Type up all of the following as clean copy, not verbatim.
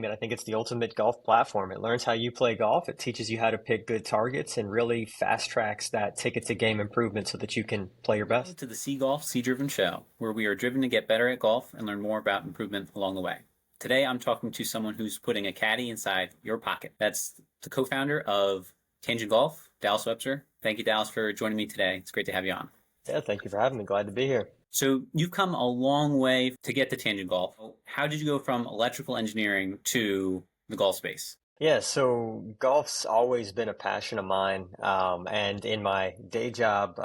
I mean, I think it's the ultimate golf platform. It learns how you play golf. It teaches you how to pick good targets and really fast tracks that ticket to game improvement so that you can play your Welcome best. to the cGolfcDriven show, where we are driven to get better at golf and learn more about improvement along the way. Today, I'm talking to someone who's putting a caddy inside your pocket. That's the co-founder of Tangent Golf, Dallas Webster. Thank you, Dallas, for joining me today. It's great to have you on. Yeah, thank you for having me. Glad to be here. So you've come a long way to get to Tangent Golf. How did you go from electrical engineering to the golf space? Yeah, so golf's always been a passion of mine. And in my day job,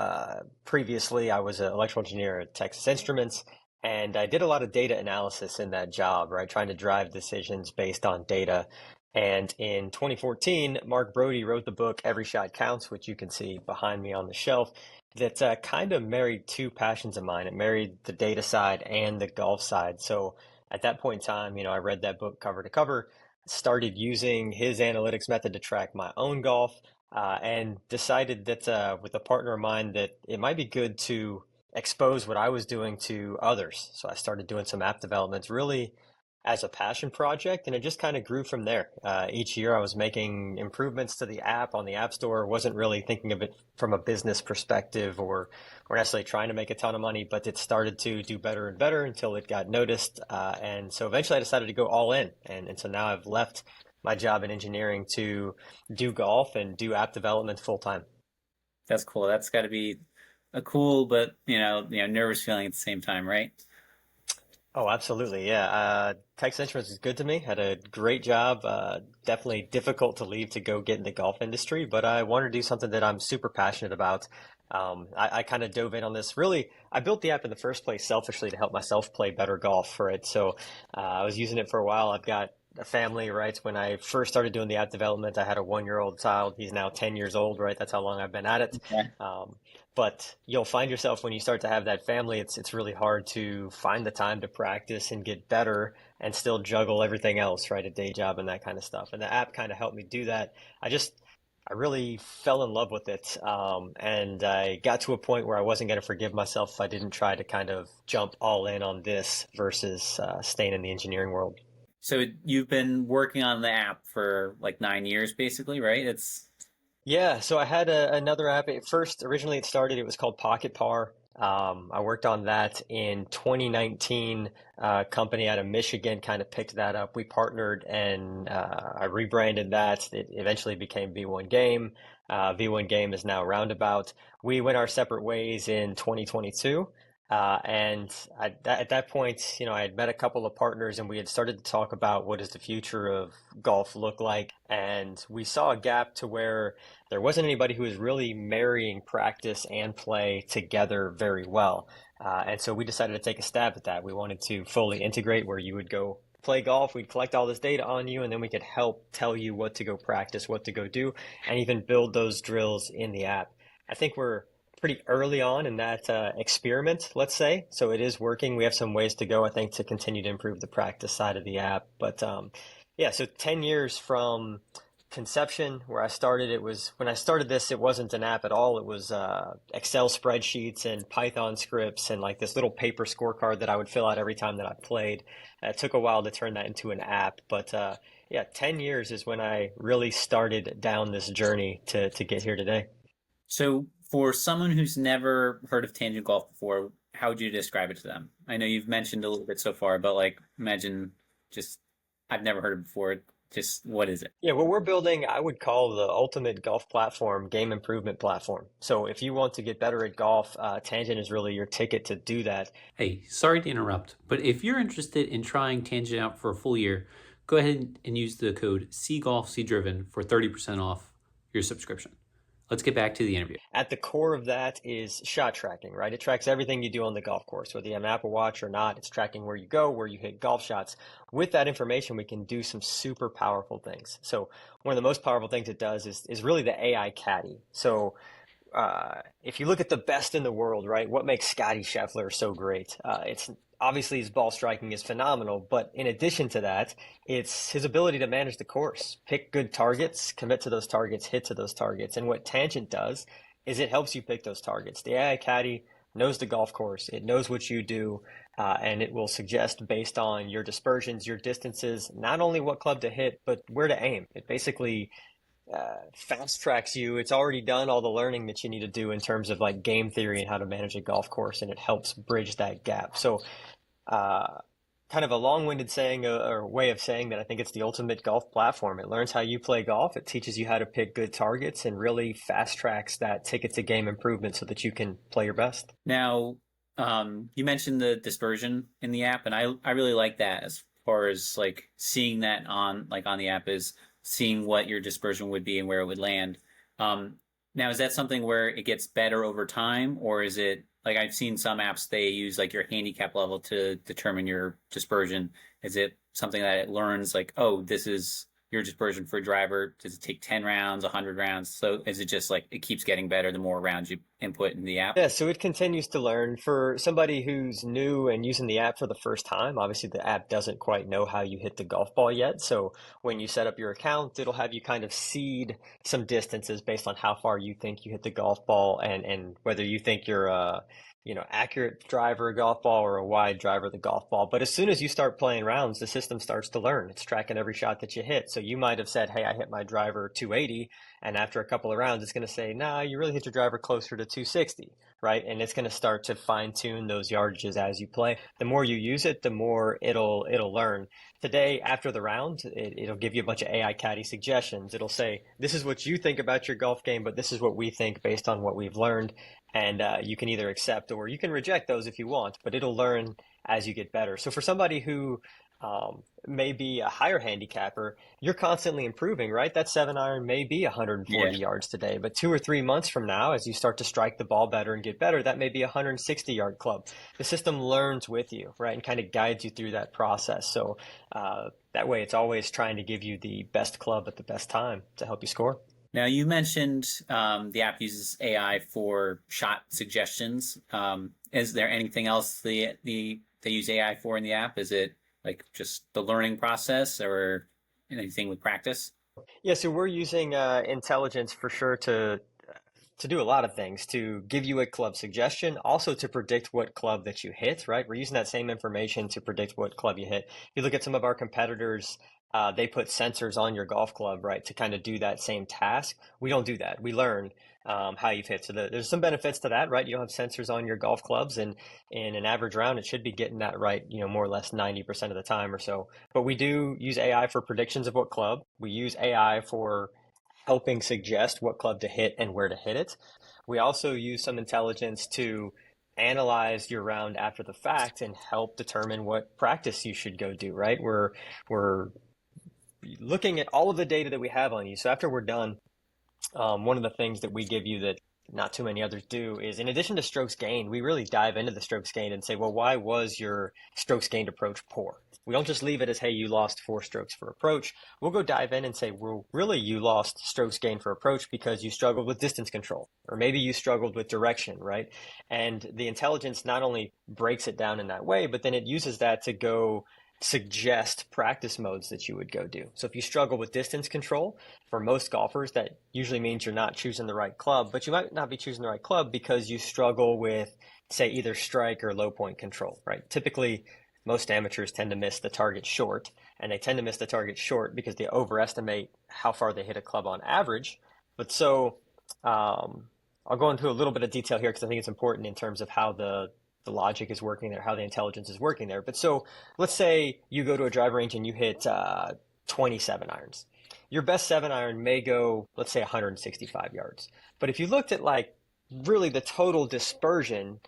previously, I was an electrical engineer at Texas Instruments, and I did a lot of data analysis in that job, right? Trying to drive decisions based on data. And in 2014, Mark Brody wrote the book Every Shot Counts, which you can see behind me on the shelf, that kind of married two passions of mine. It married the data side and the golf side. So at that point in time, I read that book cover to cover, started using his analytics method to track my own golf, and decided that with a partner of mine that it might be good to expose what I was doing to others. So I started doing some app development really as a passion project, and it just kind of grew from there. Each year I was making improvements to the app on the App Store, wasn't really thinking of it from a business perspective or necessarily trying to make a ton of money, but it started to do better and better until it got noticed. And so eventually I decided to go all in. And so now I've left my job in engineering to do golf and do app development full time. That's cool. That's got to be a cool but nervous feeling at the same time, right? Oh, absolutely. Yeah. Texas Instruments is good to me. Had a great job. Definitely difficult to leave to go get in the golf industry, but I wanted to do something that I'm super passionate about. I kind of dove in on this. Really, I built the app in the first place selfishly to help myself play better golf for it. So I was using it for a while. I've got a family, right? When I first started doing the app development, I had a 1 year old child. He's now 10 years old, right? That's how long I've been at it. Okay. Um, but you'll find yourself when you start to have that family, it's really hard to find the time to practice and get better and still juggle everything else, right? A day job and that kind of stuff. And the app kind of helped me do that. I really fell in love with it. And I got to a point where I wasn't going to forgive myself if I didn't try to kind of jump all in on this versus staying in the engineering world. So you've been working on the app for like 9 years, basically, right? It's Yeah, so I had another app. Originally it started, it was called Pocket Par. I worked on that in 2019. Company out of Michigan kind of picked that up. We partnered and I rebranded that. It eventually became V1 Game. V1 Game is now Roundabout. We went our separate ways in 2022. At that point, I had met a couple of partners and we had started to talk about what does the future of golf look like. And we saw a gap to where there wasn't anybody who was really marrying practice and play together very well. And so we decided to take a stab at that. We wanted to fully integrate where you would go play golf, we'd collect all this data on you, and then we could help tell you what to go practice, what to go do, and even build those drills in the app. I think we're pretty early on in that experiment, let's say. So it is working. We have some ways to go, I think, to continue to improve the practice side of the app. But yeah, so 10 years from conception where I started, when I started this, it wasn't an app at all. It was Excel spreadsheets and Python scripts and like this little paper scorecard that I would fill out every time that I played. It took a while to turn that into an app, but yeah, 10 years is when I really started down this journey to get here today. so for someone who's never heard of Tangent Golf before, how would you describe it to them? I know you've mentioned a little bit so far, but like imagine just I've never heard it before. Just what is it? Yeah, what we're building, I would call the ultimate golf platform, game improvement platform. So if you want to get better at golf, Tangent is really your ticket to do that. Hey, sorry to interrupt, but if you're interested in trying Tangent out for a full year, go ahead and use the code cGolfcDriven for 30% off your subscription. Let's get back to the interview. At the core of that is shot tracking, right? It tracks everything you do on the golf course, whether you have an Apple Watch or not. It's tracking where you go, where you hit golf shots. With that information, we can do some super powerful things. So one of the most powerful things it does is really the AI caddy. So if you look at the best in the world, right, what makes Scotty Scheffler so great? It's obviously his ball striking is phenomenal, but in addition to that, it's his ability to manage the course, pick good targets, commit to those targets, hit to those targets. And what Tangent does is it helps you pick those targets. The AI caddy knows the golf course, it knows what you do, and it will suggest based on your dispersions, your distances, not only what club to hit, but where to aim. It basically fast tracks you. It's already done all the learning that you need to do in terms of like game theory and how to manage a golf course, and it helps bridge that gap. So, uh, kind of a long-winded saying or way of saying that I think it's the ultimate golf platform. It learns how you play golf. It teaches you how to pick good targets and really fast tracks that ticket to game improvement so that you can play your best. Now, you mentioned the dispersion in the app, and I really like that as far as like seeing that on the app is seeing what your dispersion would be and where it would land. Now, is that something where it gets better over time, or is it like I've seen some apps they use like your handicap level to determine your dispersion? Is it something that it learns like, oh, this is your dispersion for a driver? Does it take 10 rounds, 100 rounds? So is it just like it keeps getting better the more rounds you input in the app? Yeah, so it continues to learn. For somebody who's new and using the app for the first time, obviously the app doesn't quite know how you hit the golf ball yet. So when you set up your account, it'll have you kind of seed some distances based on how far you think you hit the golf ball and whether you think you're a accurate driver of golf ball or a wide driver of the golf ball. But as soon as you start playing rounds, the system starts to learn. It's tracking every shot that you hit. So you might have said, hey, I hit my driver 280. And after a couple of rounds, it's going to say, nah, you really hit your driver closer to 260, right? And it's going to start to fine tune those yardages as you play. The more you use it, the more it'll learn. Today, after the round, it'll give you a bunch of AI caddy suggestions. It'll say, this is what you think about your golf game, but this is what we think based on what we've learned. And you can either accept or you can reject those if you want, but it'll learn as you get better. So for somebody who may be a higher handicapper, you're constantly improving, right? That 7-iron may be 140 yards today, but 2 or 3 months from now, as you start to strike the ball better and get better, that may be a 160-yard club. The system learns with you, right, and kind of guides you through that process. So that way, it's always trying to give you the best club at the best time to help you score. Now, you mentioned the app uses AI for shot suggestions. Is there anything else they use AI for in the app? Is it like just the learning process or anything with practice? Yeah, so we're using intelligence for sure to do a lot of things, to give you a club suggestion, also to predict what club that you hit, right? We're using that same information to predict what club you hit. If you look at some of our competitors, they put sensors on your golf club, right, to kind of do that same task. We don't do that. We learn how you've hit. So there's some benefits to that, right? You don't have sensors on your golf clubs, and in an average round, it should be getting that right, more or less 90% of the time or so. But we do use AI for predictions of what club. We use AI for helping suggest what club to hit and where to hit it. We also use some intelligence to analyze your round after the fact and help determine what practice you should go do, right? We're looking at all of the data that we have on you. So after we're done, one of the things that we give you that not too many others do is, in addition to strokes gained, we really dive into the strokes gained and say, well, why was your strokes gained approach poor? We don't just leave it as, hey, you lost 4 strokes for approach. We'll go dive in and say, well, really, you lost strokes gained for approach because you struggled with distance control, or maybe you struggled with direction, right? And the intelligence not only breaks it down in that way, but then it uses that to go suggest practice modes that you would go do. So if you struggle with distance control, for most golfers, that usually means you're not choosing the right club, but you might not be choosing the right club because you struggle with, say, either strike or low point control, right? Typically, most amateurs tend to miss the target short, and they tend to miss the target short because they overestimate how far they hit a club on average. But so I'll go into a little bit of detail here because I think it's important in terms of how the logic is working there, how the intelligence is working there. But so let's say you go to a driver range and you hit 27 irons. Your best 7-iron may go, let's say, 165 yards. But if you looked at like really the total dispersion,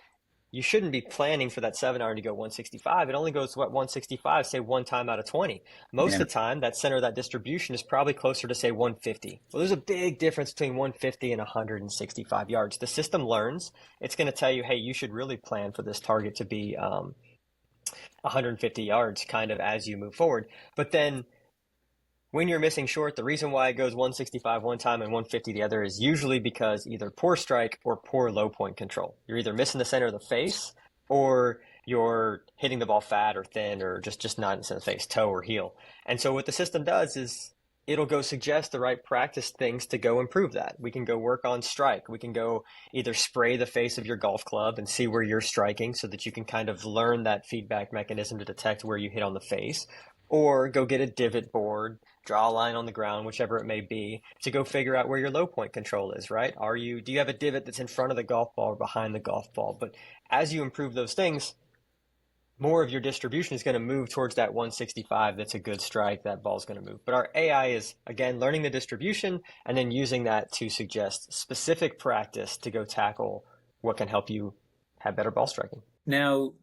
you shouldn't be planning for that 7-iron to go 165. It only goes, 165, say, one time out of 20. Most of the time, that center of that distribution is probably closer to, say, 150. Well, there's a big difference between 150 and 165 yards. The system learns. It's going to tell you, hey, you should really plan for this target to be 150 yards kind of as you move forward. But then when you're missing short, the reason why it goes 165 one time and 150 the other is usually because either poor strike or poor low point control. You're either missing the center of the face or you're hitting the ball fat or thin or just not in the center of the face, toe or heel. And so what the system does is it'll go suggest the right practice things to go improve that. We can go work on strike. We can go either spray the face of your golf club and see where you're striking so that you can kind of learn that feedback mechanism to detect where you hit on the face, or go get a divot board, draw a line on the ground, whichever it may be, to go figure out where your low point control is, right? Do you have a divot that's in front of the golf ball or behind the golf ball? But as you improve those things, more of your distribution is going to move towards that 165. That's a good strike. That ball's going to move. But our AI is, again, learning the distribution and then using that to suggest specific practice to go tackle what can help you have better ball striking. Now,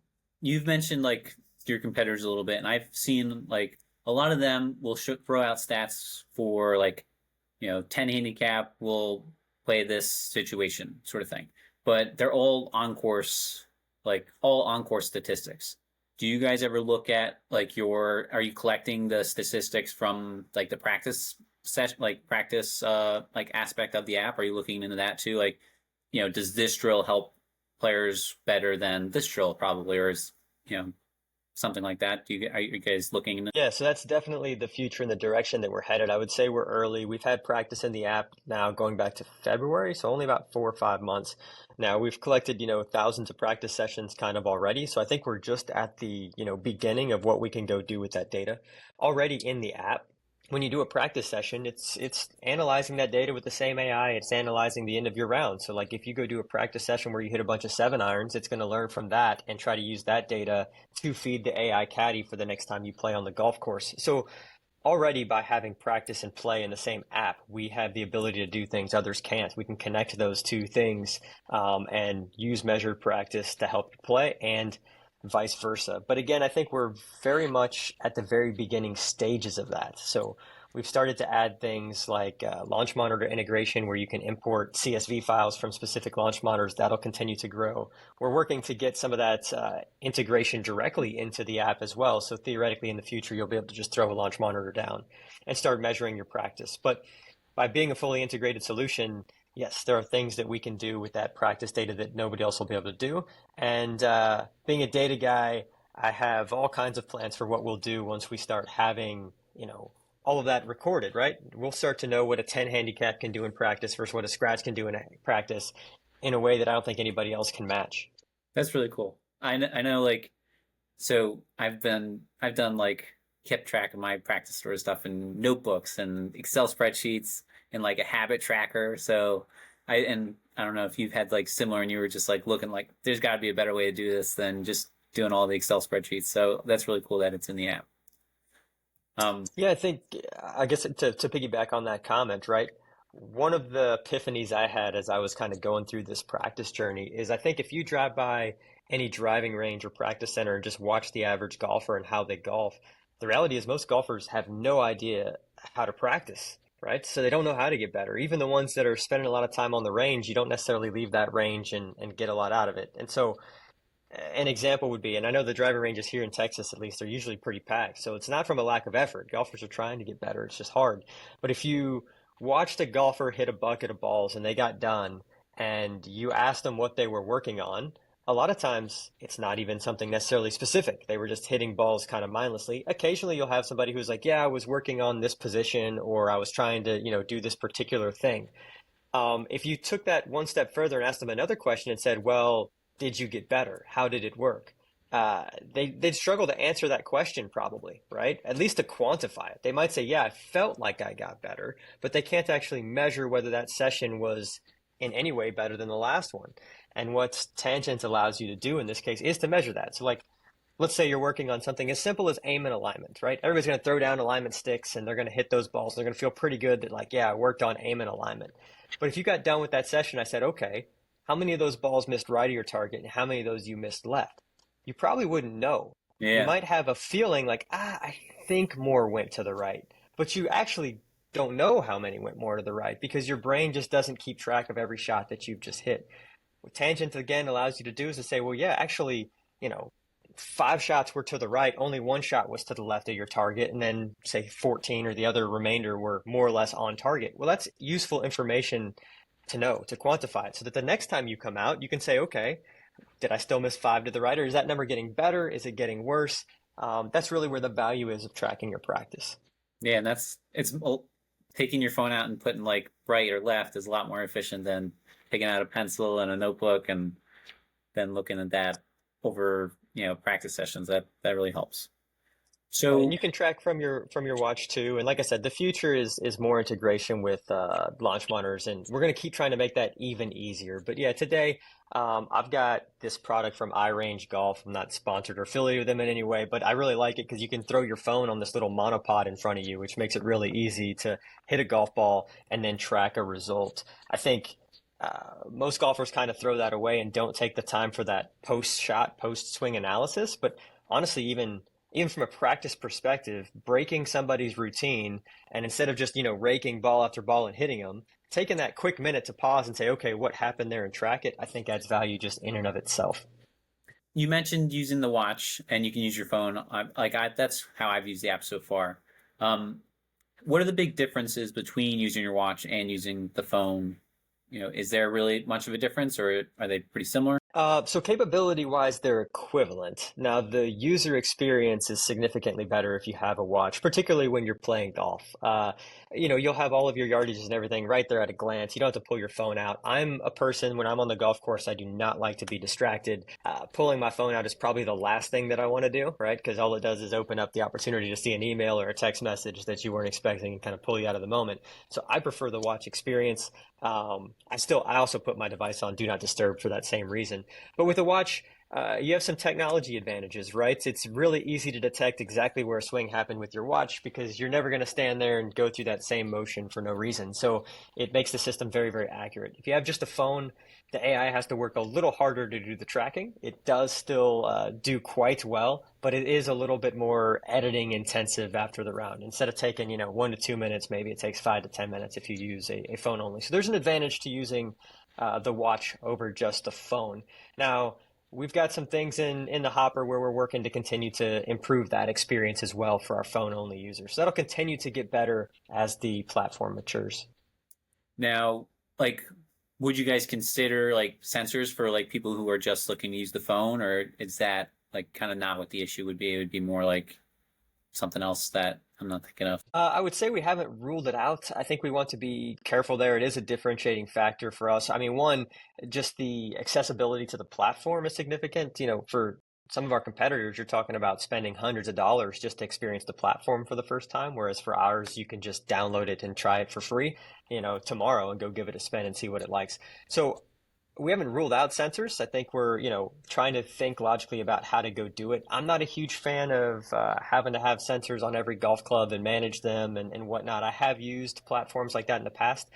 you've mentioned like your competitors a little bit, and I've seen like a lot of them will throw out stats for like, 10 handicap will play this situation sort of thing. But they're all on course, like all on course statistics. Do you guys ever look at like are you collecting the statistics from like the practice session, like practice like aspect of the app? Are you looking into that too? Like, does this drill help players better than this drill probably, or is, something like that? Are you guys looking into? Yeah, so that's definitely the future and the direction that we're headed. I would say we're early. We've had practice in the app now going back to February, so only about 4 or 5 months. Now we've collected, thousands of practice sessions kind of already. So I think we're just at the, beginning of what we can go do with that data. Already in the app, when you do a practice session, it's analyzing that data with the same AI. It's analyzing the end of your round. So like if you go do a practice session where you hit a bunch of 7-irons, it's going to learn from that and try to use that data to feed the AI caddy for the next time you play on the golf course. So already by having practice and play in the same app, we have the ability to do things others can't. We can connect those two things and use measured practice to help you play and vice versa. But again, I think we're very much at the very beginning stages of that. So we've started to add things like launch monitor integration where you can import CSV files from specific launch monitors. That'll continue to grow. We're working to get some of that integration directly into the app as well. So theoretically in the future, you'll be able to just throw a launch monitor down and start measuring your practice. But by being a fully integrated solution, yes, there are things that we can do with that practice data that nobody else will be able to do. And being a data guy, I have all kinds of plans for what we'll do once we start having, all of that recorded, right? We'll start to know what a 10 handicap can do in practice versus what a scratch can do in practice in a way that I don't think anybody else can match. That's really cool. I know like, so I've done like kept track of my practice sort of stuff in notebooks and Excel spreadsheets and like a habit tracker. So I don't know if you've had like similar and you were just like looking like there's got to be a better way to do this than just doing all the Excel spreadsheets. So that's really cool that it's in the app. Yeah, I guess to piggyback on that comment, right? One of the epiphanies I had as I was kind of going through this practice journey is I think if you drive by any driving range or practice center and just watch the average golfer and how they golf, the reality is most golfers have no idea how to practice, right? So they don't know how to get better. Even the ones that are spending a lot of time on the range, you don't necessarily leave that range and get a lot out of it. And so an example would be, and I know the driving ranges here in Texas, at least, are usually pretty packed. So it's not from a lack of effort. Golfers are trying to get better. It's just hard. But if you watched a golfer hit a bucket of balls and they got done and you asked them what they were working on, a lot of times it's not even something necessarily specific. They were just hitting balls kind of mindlessly. Occasionally you'll have somebody who's like, yeah, I was working on this position or I was trying to, do this particular thing. If you took that one step further and asked them another question and said, well, did you get better? How did it work? They'd struggle to answer that question probably, right? At least to quantify it. They might say, yeah, I felt like I got better, but they can't actually measure whether that session was in any way better than the last one. And what Tangent allows you to do in this case is to measure that. So like, let's say you're working on something as simple as aim and alignment, right? Everybody's going to throw down alignment sticks and they're going to hit those balls. They're going to feel pretty good that like, yeah, I worked on aim and alignment. But if you got done with that session, I said, okay, how many of those balls missed right of your target and how many of those you missed left? You probably wouldn't know. Yeah. You might have a feeling like, I think more went to the right, but you actually don't know how many went more to the right because your brain just doesn't keep track of every shot that you've just hit. What Tangent again allows you to do is to say, well, yeah, actually, 5 shots were to the right, only 1 shot was to the left of your target, and then say 14 or the other remainder were more or less on target. Well, that's useful information to know, to quantify it, so that the next time you come out, you can say, okay, did I still miss 5 to the right, or is that number getting better? Is it getting worse? That's really where the value is of tracking your practice. Yeah, and it's taking your phone out and putting like right or left is a lot more efficient than taking out a pencil and a notebook and then looking at that over, practice sessions. That really helps. Right, and So you can track from your watch too. And like I said, the future is more integration with launch monitors, and we're going to keep trying to make that even easier. But yeah, today I've got this product from iRange Golf. I'm not sponsored or affiliated with them in any way, but I really like it because you can throw your phone on this little monopod in front of you, which makes it really easy to hit a golf ball and then track a result. I think most golfers kind of throw that away and don't take the time for that post shot, post swing analysis. But honestly, even from a practice perspective, breaking somebody's routine and instead of just, raking ball after ball and hitting them, taking that quick minute to pause and say, okay, what happened there and track it, I think adds value just in and of itself. you mentioned using the watch, and you can use your phone. That's how I've used the app so far. Um, what are the big differences between using your watch and using the phone? Is there really much of a difference, or are they pretty similar? So capability wise, they're equivalent. Now, the user experience is significantly better if you have a watch, particularly when you're playing golf. You'll have all of your yardages and everything right there at a glance. You don't have to pull your phone out. I'm a person, when I'm on the golf course, I do not like to be distracted. Pulling my phone out is probably the last thing that I want to do, right? Because all it does is open up the opportunity to see an email or a text message that you weren't expecting and kind of pull you out of the moment. So I prefer the watch experience. I also put my device on do not disturb for that same reason. But with a watch, you have some technology advantages, right? It's really easy to detect exactly where a swing happened with your watch because you're never going to stand there and go through that same motion for no reason. So it makes the system very, very accurate. If you have just a phone, the AI has to work a little harder to do the tracking. It does still do quite well, but it is a little bit more editing intensive after the round. Instead of taking, 1 to 2 minutes, maybe it takes 5 to 10 minutes if you use a phone only. So there's an advantage to using the watch over just the phone. Now, we've got some things in the hopper where we're working to continue to improve that experience as well for our phone only users. So that'll continue to get better as the platform matures. Now, like, would you guys consider like sensors for like people who are just looking to use the phone, or is that like kind of not what the issue would be? It would be more like something else that I'm not thinking of. I would say we haven't ruled it out. I think we want to be careful there. It is a differentiating factor for us. I mean, one, just the accessibility to the platform is significant. For some of our competitors, you're talking about spending hundreds of dollars just to experience the platform for the first time, whereas for ours, you can just download it and try it for free, tomorrow and go give it a spin and see what it likes. So we haven't ruled out sensors. I think we're, trying to think logically about how to go do it. I'm not a huge fan of having to have sensors on every golf club and manage them and whatnot. I have used platforms like that in the past.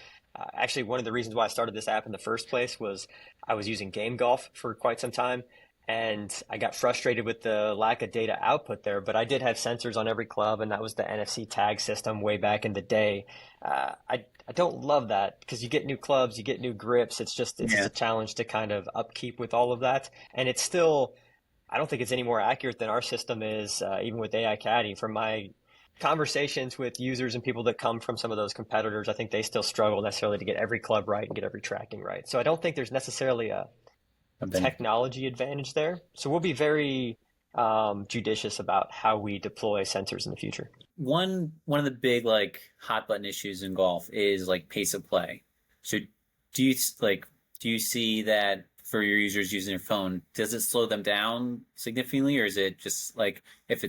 Actually, one of the reasons why I started this app in the first place was I was using Game Golf for quite some time, and I got frustrated with the lack of data output there. But I did have sensors on every club, and that was the NFC tag system way back in the day. I don't love that because you get new clubs, you get new grips. It's just Yeah. a challenge to kind of upkeep with all of that. And it's still, I don't think it's any more accurate than our system is, even with AI Caddy. From my conversations with users and people that come from some of those competitors, I think they still struggle necessarily to get every club right and get every tracking right. So I don't think there's necessarily a Something. technology advantage there. So we'll be very judicious about how we deploy sensors in the future. One of the big like hot button issues in golf is like pace of play. So do you like do you see that for your users using their phone, does it slow them down significantly, or is it just like if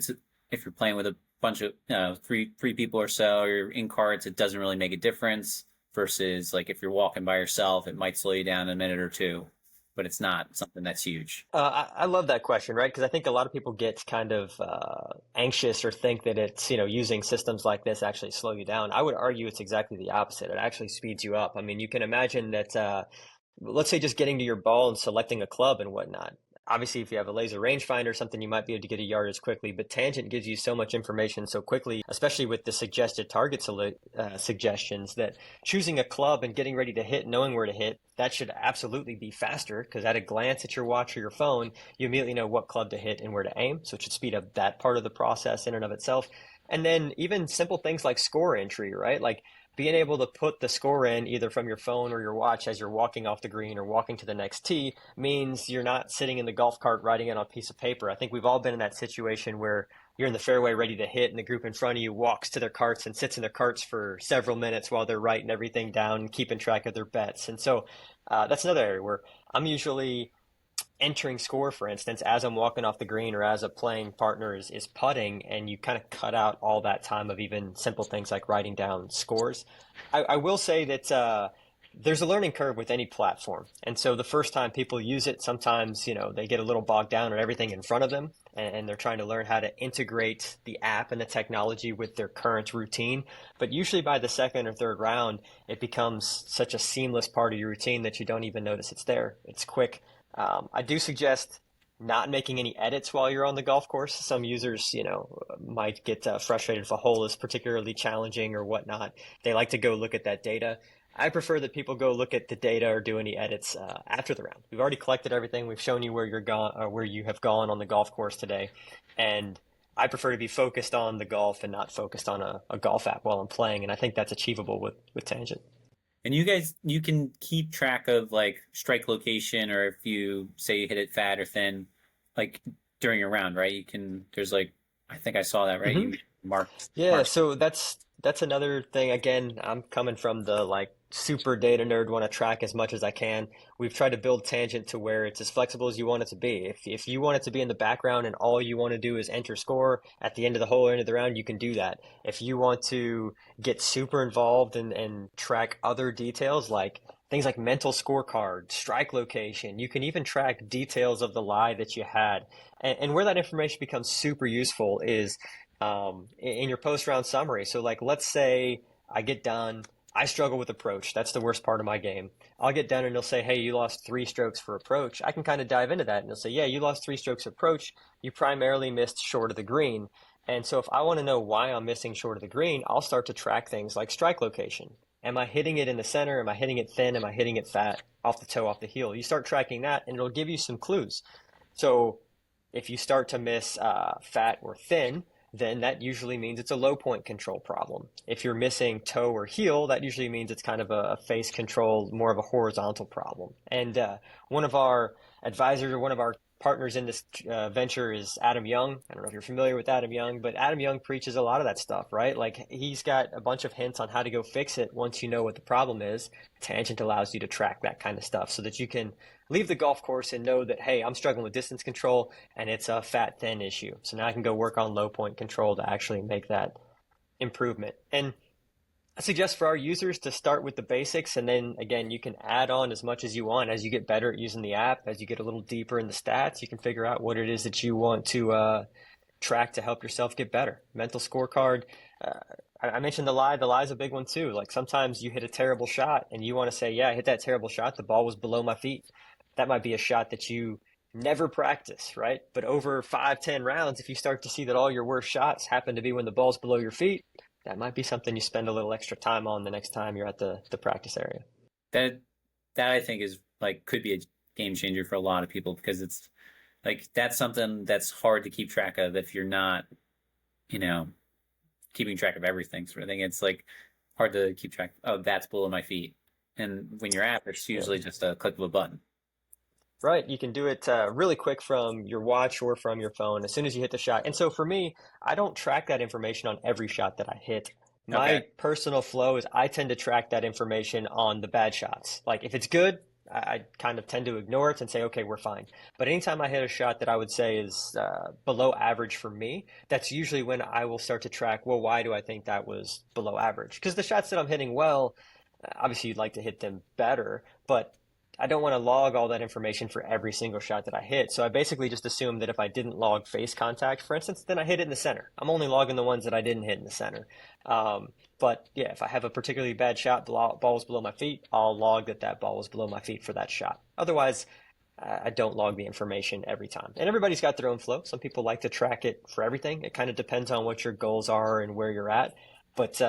you're playing with a bunch of three people or so, or you're in carts, it doesn't really make a difference versus like if you're walking by yourself, it might slow you down a minute or two, but it's not something that's huge. I love that question, right? Because I think a lot of people get kind of anxious or think that it's, using systems like this actually slow you down. I would argue it's exactly the opposite. It actually speeds you up. I mean, you can imagine that, let's say just getting to your ball and selecting a club and whatnot. Obviously, if you have a laser rangefinder or something, you might be able to get a yardage quickly, but Tangent gives you so much information so quickly, especially with the suggested target suggestions, that choosing a club and getting ready to hit, knowing where to hit, that should absolutely be faster because at a glance at your watch or your phone, you immediately know what club to hit and where to aim. So it should speed up that part of the process in and of itself. And then even simple things like score entry, right? Like being able to put the score in either from your phone or your watch as you're walking off the green or walking to the next tee means you're not sitting in the golf cart writing it on a piece of paper. I think we've all been in that situation where you're in the fairway ready to hit, and the group in front of you walks to their carts and sits in their carts for several minutes while they're writing everything down and keeping track of their bets. And so that's another area where I'm usually entering score, for instance, as I'm walking off the green or as a playing partner is putting, and you kind of cut out all that time of even simple things like writing down scores. I will say that there's a learning curve with any platform. And so the first time people use it, sometimes, they get a little bogged down on everything in front of them, and they're trying to learn how to integrate the app and the technology with their current routine. But usually by the second or third round, it becomes such a seamless part of your routine that you don't even notice it's there. It's quick. I do suggest not making any edits while you're on the golf course. Some users, might get frustrated if a hole is particularly challenging or whatnot. They like to go look at that data. I prefer that people go look at the data or do any edits after the round. We've already collected everything. We've shown you where you're gone, or where you have gone on the golf course today, and I prefer to be focused on the golf and not focused on a golf app while I'm playing. And I think that's achievable with Tangent. And you can keep track of like strike location, or if you say you hit it fat or thin, like during a round, right? There's like, I think I saw that, right? Mm-hmm. You mark. Yeah, so that's another thing. Again, I'm coming from the like super data nerd, want to track as much as I can. We've tried to build Tangent to where it's as flexible as you want it to be. If you want it to be in the background and all you want to do is enter score at the end of the whole end of the round, you can do that. If you want to get super involved and track other details like things like mental scorecard, strike location, you can even track details of the lie that you had. And where that information becomes super useful is in your post-round summary. So like, let's say I get done, I struggle with approach. That's the worst part of my game. I'll get done and they'll say, hey, you lost 3 strokes for approach. I can kind of dive into that and they'll say, yeah, you lost 3 strokes approach. You primarily missed short of the green. And so if I want to know why I'm missing short of the green, I'll start to track things like strike location. Am I hitting it in the center? Am I hitting it thin? Am I hitting it fat, off the toe, off the heel? You start tracking that and it'll give you some clues. So if you start to miss fat or thin, then that usually means it's a low point control problem. If you're missing toe or heel, that usually means it's kind of a face control, more of a horizontal problem. And one of our advisors, or one of our partners in this venture, is Adam Young. I don't know if you're familiar with Adam Young, but Adam Young preaches a lot of that stuff, right? Like, he's got a bunch of hints on how to go fix it once you know what the problem is. Tangent allows you to track that kind of stuff so that you can leave the golf course and know that, hey, I'm struggling with distance control and it's a fat thin issue. So now I can go work on low point control to actually make that improvement. And I suggest for our users to start with the basics, and then again, you can add on as much as you want. As you get better at using the app, as you get a little deeper in the stats, you can figure out what it is that you want to track to help yourself get better. Mental scorecard. I mentioned the lie. The lie is a big one too. Like, sometimes you hit a terrible shot and you want to say, yeah, I hit that terrible shot. The ball was below my feet. That might be a shot that you never practice, right? But over 5-10 rounds, if you start to see that all your worst shots happen to be when the ball's below your feet, that might be something you spend a little extra time on the next time you're at the practice area. That I think is like, could be a game changer for a lot of people, because it's like, that's something that's hard to keep track of if you're not, keeping track of everything sort of thing. It's like hard to keep track. Oh, that's below my feet. And when you're at, it's usually just a click of a button. Right. You can do it really quick from your watch or from your phone as soon as you hit the shot. And so for me, I don't track that information on every shot that I hit. My personal flow is I tend to track that information on the bad shots. Like, if it's good, I kind of tend to ignore it and say, okay, we're fine. But anytime I hit a shot that I would say is below average for me, that's usually when I will start to track, well, why do I think that was below average? Because the shots that I'm hitting well, obviously you'd like to hit them better, but I don't want to log all that information for every single shot that I hit. So I basically just assume that if I didn't log face contact, for instance, then I hit it in the center. I'm only logging the ones that I didn't hit in the center. But yeah, if I have a particularly bad shot, the ball was below my feet, I'll log that ball was below my feet for that shot. Otherwise, I don't log the information every time. And everybody's got their own flow. Some people like to track it for everything. It kind of depends on what your goals are and where you're at. But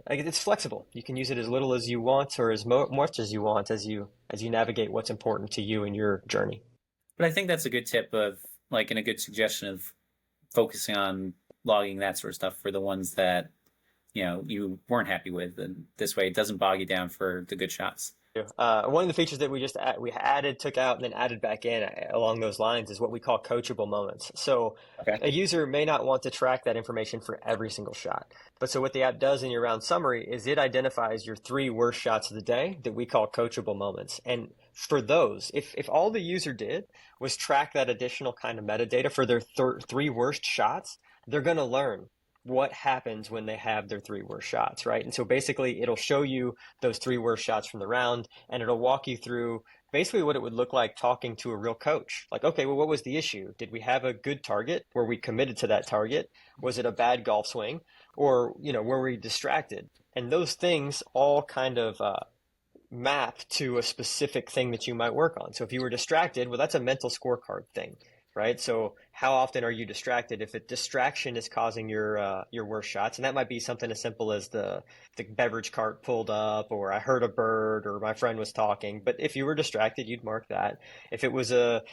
it's flexible. You can use it as little as you want or as much as you want as you navigate what's important to you in your journey. But I think that's a good tip of, like, and a good suggestion of focusing on logging that sort of stuff for the ones that, you weren't happy with. And this way it doesn't bog you down for the good shots. One of the features that we added, took out, and then added back in along those lines is what we call coachable moments. So Okay. a user may not want to track that information for every single shot. But so what the app does in your round summary is it identifies your three worst shots of the day that we call coachable moments. And for those, if all the user did was track that additional kind of metadata for their three worst shots, they're going to learn what happens when they have their three worst shots, right? And so basically it'll show you those three worst shots from the round, and it'll walk you through basically what it would look like talking to a real coach. Like, okay, well, what was the issue? Did we have a good target? Were we committed to that target? Was it a bad golf swing? Or, were we distracted? And those things all kind of map to a specific thing that you might work on. So if you were distracted, well, that's a mental scorecard thing, right? So how often are you distracted? If a distraction is causing your worst shots, and that might be something as simple as the beverage cart pulled up, or I heard a bird, or my friend was talking. But if you were distracted, you'd mark that. If it was a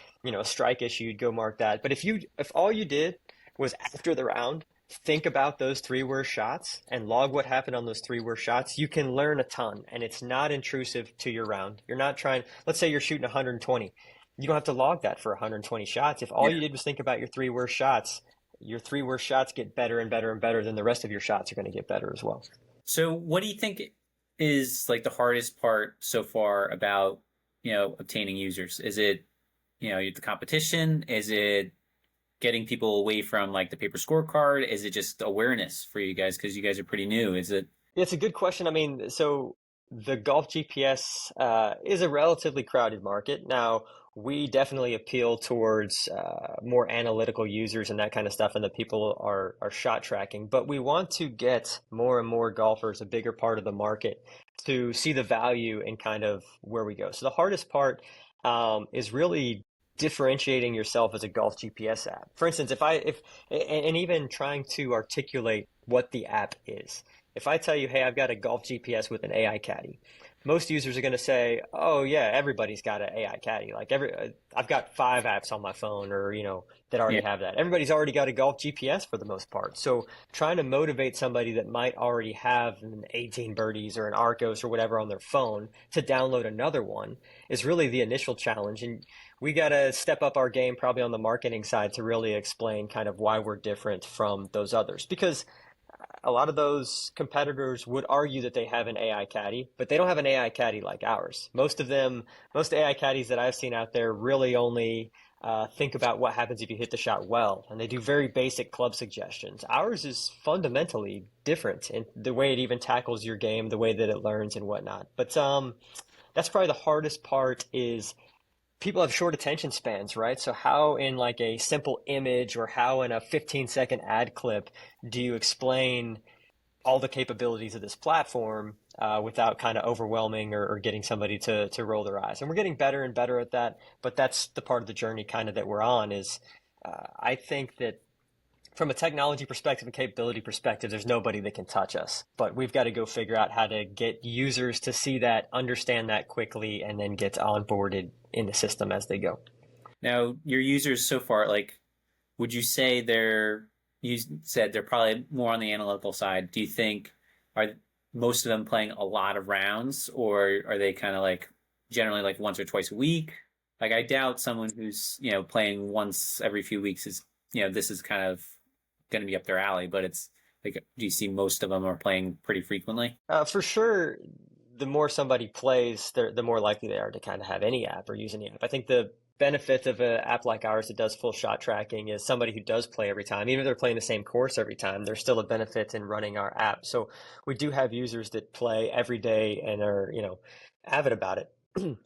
strike issue, you'd go mark that. But if all you did was after the round think about those three worst shots and log what happened on those three worst shots, you can learn a ton, and it's not intrusive to your round. You're not trying, let's say you're shooting 120. You don't have to log that for 120 shots. If all you did was think about your three worst shots, your three worst shots get better and better and better, then the rest of your shots are going to get better as well. So what do you think is like the hardest part so far about, obtaining users? Is it, the competition? Is it getting people away from like the paper scorecard? Is it just awareness for you guys? Because you guys are pretty new. Is it? It's a good question. I mean, so the golf GPS is a relatively crowded market. Now, we definitely appeal towards more analytical users and that kind of stuff, and the people are shot tracking. But we want to get more and more golfers, a bigger part of the market, to see the value in kind of where we go. So the hardest part is really differentiating yourself as a golf GPS app. For instance, and even trying to articulate what the app is. If I tell you, hey, I've got a golf GPS with an AI caddy, most users are going to say, oh yeah, everybody's got an AI caddy. Like I've got 5 apps on my phone, or that already have that. Everybody's already got a golf GPS for the most part. So trying to motivate somebody that might already have an 18 birdies or an Arcos or whatever on their phone to download another one is really the initial challenge. And we got to step up our game probably on the marketing side to really explain kind of why we're different from those others, because a lot of those competitors would argue that they have an AI caddy, but they don't have an AI caddy like ours. Most AI caddies that I've seen out there really only think about what happens if you hit the shot well, and they do very basic club suggestions. Ours is fundamentally different in the way it even tackles your game, the way that it learns and whatnot. But that's probably the hardest part is people have short attention spans, right? So how in like a simple image or how in a 15-second ad clip do you explain all the capabilities of this platform without kind of overwhelming or getting somebody to roll their eyes? And we're getting better and better at that, but that's the part of the journey kind of that we're on is I think that from a technology perspective and capability perspective, there's nobody that can touch us. But we've got to go figure out how to get users to see that, understand that quickly, and then get onboarded in the system as they go. Now, your users so far, like, would you say you said they're probably more on the analytical side. Do you think are most of them playing a lot of rounds, or are they kind of like generally like once or twice a week? Like, I doubt someone who's, playing once every few weeks is, this is kind of going to be up their alley, but it's like, do you see most of them are playing pretty frequently? For sure, the more somebody plays, the more likely they are to kind of have any app or use any app. I think the benefit of an app like ours that does full shot tracking is somebody who does play every time, even if they're playing the same course every time, there's still a benefit in running our app. So we do have users that play every day and are, avid about it.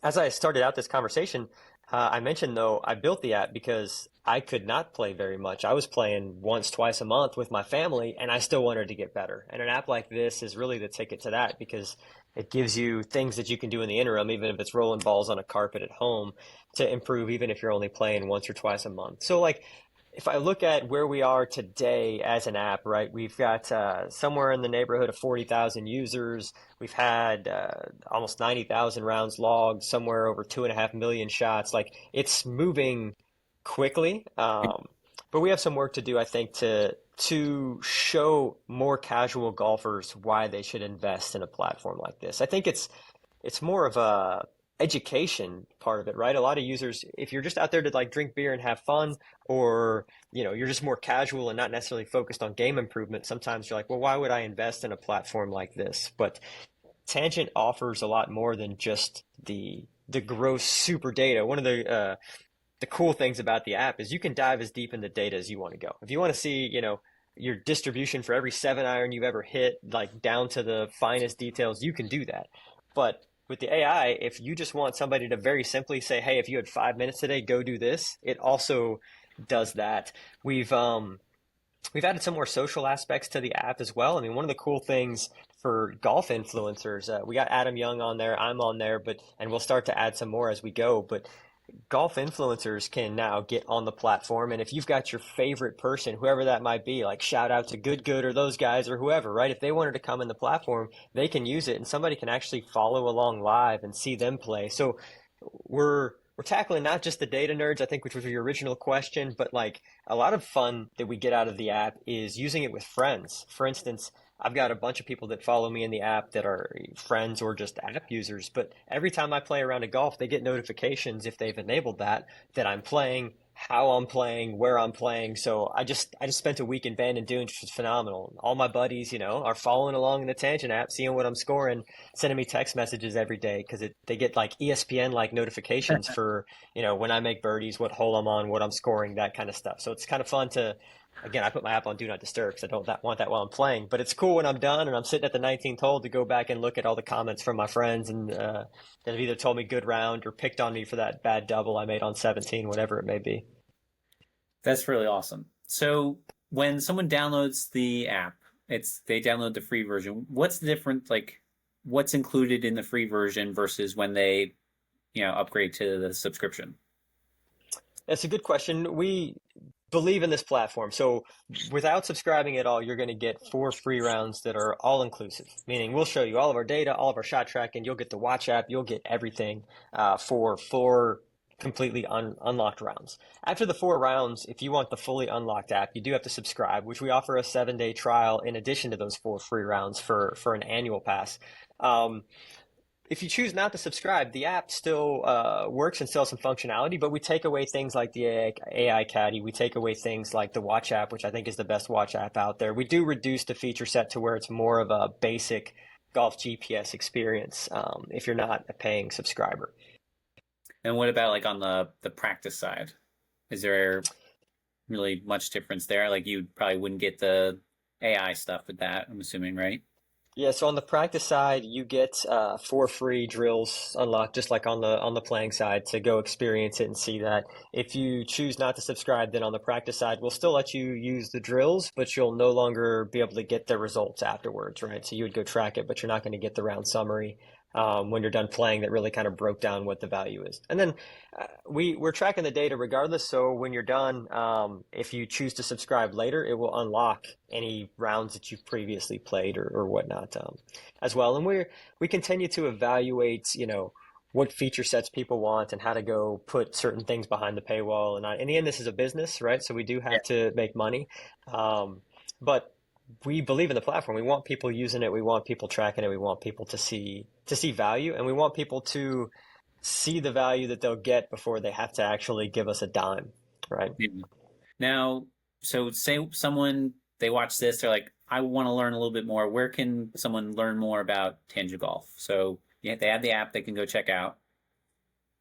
As I started out this conversation, I mentioned, though, I built the app because I could not play very much. I was playing once, twice a month with my family, and I still wanted to get better. And an app like this is really the ticket to that because it gives you things that you can do in the interim, even if it's rolling balls on a carpet at home, to improve, even if you're only playing once or twice a month. So, like, if I look at where we are today as an app, right, we've got somewhere in the neighborhood of 40,000 users. We've had almost 90,000 rounds logged, somewhere over 2.5 million shots. Like, it's moving quickly, but we have some work to do, I think, to show more casual golfers why they should invest in a platform like this. I think it's it's more of a education part of it, right? A lot of users, if you're just out there to like drink beer and have fun, or you're just more casual and not necessarily focused on game improvement, sometimes you're like, well, why would I invest in a platform like this? But Tangent offers a lot more than just the gross super data. One of the cool things about the app is you can dive as deep into data as you want to go. If you want to see, your distribution for every 7-iron you've ever hit, like down to the finest details, you can do that. But with the AI, if you just want somebody to very simply say, hey, if you had 5 minutes today, go do this, it also does that. We've added some more social aspects to the app as well. I mean, one of the cool things for golf influencers, we got Adam Young on there, I'm on there, and we'll start to add some more as we go. But golf influencers can now get on the platform, and if you've got your favorite person, whoever that might be, like shout out to Good or those guys or whoever, right? If they wanted to come in the platform, they can use it, and somebody can actually follow along live and see them play. So we're tackling not just the data nerds, I think, which was your original question, but like a lot of fun that we get out of the app is using it with friends. For instance, I've got a bunch of people that follow me in the app that are friends or just app users, but every time I play around a golf, they get notifications if they've enabled that I'm playing, how I'm playing, where I'm playing. So I just spent a week in Bandon Dunes, which was phenomenal. All my buddies, are following along in the Tangent app, seeing what I'm scoring, sending me text messages every day because they get like ESPN like notifications for, when I make birdies, what hole I'm on, what I'm scoring, that kind of stuff. So it's kind of fun to, again, I put my app on Do Not Disturb because I don't want that while I'm playing. But it's cool when I'm done and I'm sitting at the 19th hole to go back and look at all the comments from my friends and that have either told me good round or picked on me for that bad double I made on 17, whatever it may be. That's really awesome. So when someone downloads the app, they download the free version. What's the difference? Like, what's included in the free version versus when they, upgrade to the subscription? That's a good question. We believe in this platform. So without subscribing at all, you're going to get 4 free rounds that are all inclusive, meaning we'll show you all of our data, all of our shot tracking. You'll get the watch app. You'll get everything for 4 completely unlocked rounds. After the 4 rounds, if you want the fully unlocked app, you do have to subscribe, which we offer a 7-day trial in addition to those 4 free rounds for an annual pass. If you choose not to subscribe, the app still works and still has some functionality, but we take away things like the AI Caddy. We take away things like the Watch app, which I think is the best watch app out there. We do reduce the feature set to where it's more of a basic golf GPS experience if you're not a paying subscriber. And what about like on the practice side? Is there really much difference there? Like you probably wouldn't get the AI stuff with that, I'm assuming, right? Yeah, so on the practice side, you get 4 free drills unlocked, just like on the playing side, to go experience it and see that. If you choose not to subscribe, then on the practice side, we'll still let you use the drills, but you'll no longer be able to get the results afterwards, right? So you would go track it, but you're not going to get the round summary when you're done playing that really kind of broke down what the value is. And then we're tracking the data regardless. So when you're done, if you choose to subscribe later, it will unlock any rounds that you've previously played or whatnot as well. And we continue to evaluate, what feature sets people want and how to go put certain things behind the paywall. And in the end, this is a business, right? So we do have to make money. But we believe in the platform. We want people using it. We want people tracking it. We want people to see value, and we want people to see the value that they'll get before they have to actually give us a dime, right? Now, so say someone, they watch this, they're like, I want to learn a little bit more. Where can someone learn more about Tangent Golf? So yeah, they have the app they can go check out.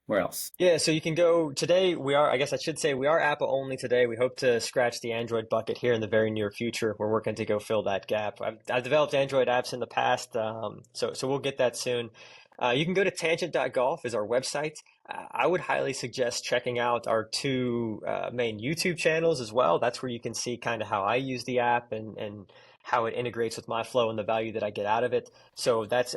Where else? Yeah, so you can go today. I guess I should say we are Apple only today. We hope to scratch the Android bucket here in the very near future. We're working to go fill that gap. I've developed Android apps in the past, so we'll get that soon. You can go to tangent.golf is our website. I would highly suggest checking out our 2 main YouTube channels as well. That's where you can see kind of how I use the app and how it integrates with my flow and the value that I get out of it. So that's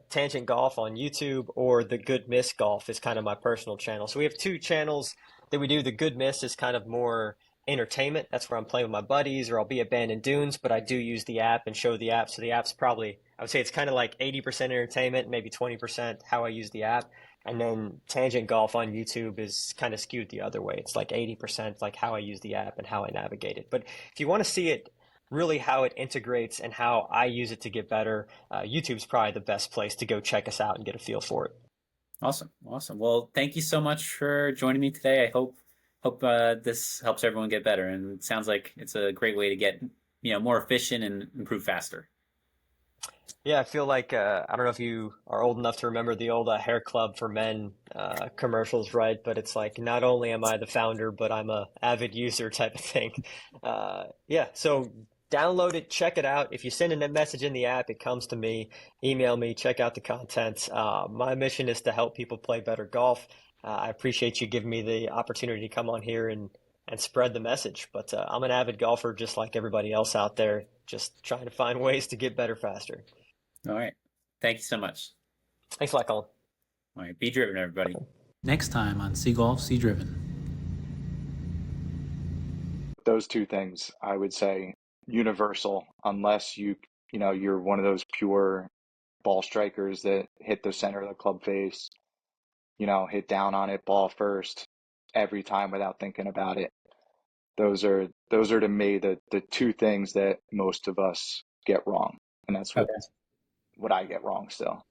Tangent Golf on YouTube, or the Good Miss Golf is kind of my personal channel. So we have 2 channels that we do. The Good Miss is kind of more entertainment. That's where I'm playing with my buddies, or I'll be at Bandon Dunes, but I do use the app and show the app. So the app's probably, I would say it's kind of like 80% entertainment, maybe 20% how I use the app. And then Tangent Golf on YouTube is kind of skewed the other way. It's like 80% like how I use the app and how I navigate it. But if you want to see it really how it integrates and how I use it to get better, YouTube's probably the best place to go check us out and get a feel for it. Awesome. Awesome. Well, thank you so much for joining me today. I hope this helps everyone get better. And it sounds like it's a great way to get, more efficient and improve faster. Yeah, I feel like I don't know if you are old enough to remember the old Hair Club for Men commercials, right? But it's like not only am I the founder, but I'm a avid user type of thing. Yeah, so download it, check it out. If you send in a message in the app, it comes to me. Email me, check out the content. My mission is to help people play better golf. I appreciate you giving me the opportunity to come on here and spread the message. But I'm an avid golfer, just like everybody else out there, just trying to find ways to get better faster. All right. Thank you so much. Thanks a lot, Colin. All right. Be driven, everybody. Next time on cGolfcDriven. Those two things, I would say, universal, unless you're one of those pure ball strikers that hit the center of the club face, hit down on it ball first every time without thinking about it. Those are to me the two things that most of us get wrong. And that's Okay. what I get wrong still.